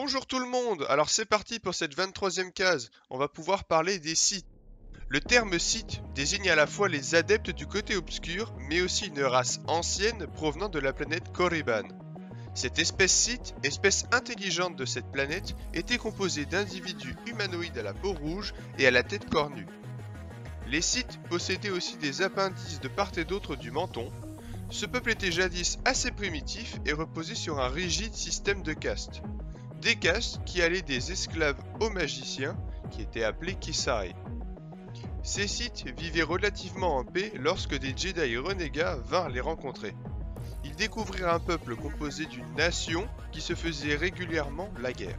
Bonjour tout le monde, alors c'est parti pour cette 23e case, on va pouvoir parler des Sith. Le terme Sith désigne à la fois les adeptes du côté obscur, mais aussi une race ancienne provenant de la planète Korriban. Cette espèce Sith, espèce intelligente de cette planète, était composée d'individus humanoïdes à la peau rouge et à la tête cornue. Les Sith possédaient aussi des appendices de part et d'autre du menton. Ce peuple était jadis assez primitif et reposait sur un rigide système de castes. Des castes qui allaient des esclaves aux magiciens, qui étaient appelés Kisai. Ces Sith vivaient relativement en paix lorsque des Jedi renégats vinrent les rencontrer. Ils découvrirent un peuple composé d'une nation qui se faisait régulièrement la guerre.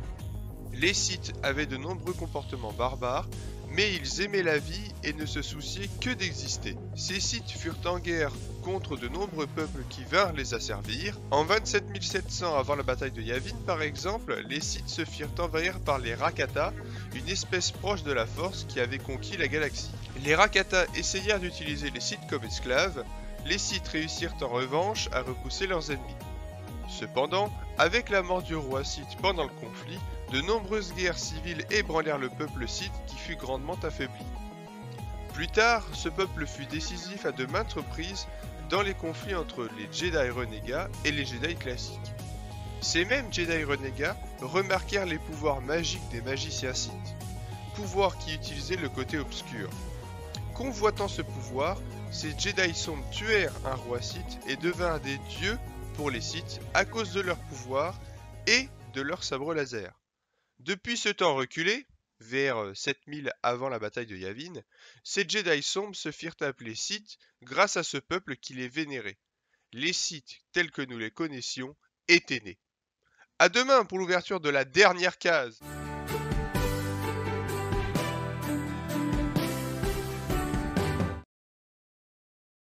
Les Sith avaient de nombreux comportements barbares, mais ils aimaient la vie et ne se souciaient que d'exister. Ces Sith furent en guerre contre de nombreux peuples qui vinrent les asservir. En 27 700 avant la bataille de Yavin par exemple, les Sith se firent envahir par les Rakata, une espèce proche de la Force qui avait conquis la galaxie. Les Rakata essayèrent d'utiliser les Sith comme esclaves, les Sith réussirent en revanche à repousser leurs ennemis. Cependant, avec la mort du roi Sith pendant le conflit, de nombreuses guerres civiles ébranlèrent le peuple Sith qui fut grandement affaibli. Plus tard, ce peuple fut décisif à de maintes reprises dans les conflits entre les Jedi renégats et les Jedi classiques. Ces mêmes Jedi renégats remarquèrent les pouvoirs magiques des magiciens Sith, pouvoirs qui utilisaient le côté obscur. Convoitant ce pouvoir, ces Jedi sombres tuèrent un roi Sith et devinrent des dieux pour les Sith à cause de leur pouvoir et de leur sabre laser. Depuis ce temps reculé, vers 7000 avant la bataille de Yavin, ces Jedi sombres se firent appeler Sith grâce à ce peuple qui les vénérait. Les Sith tels que nous les connaissions étaient nés. À demain pour l'ouverture de la dernière case.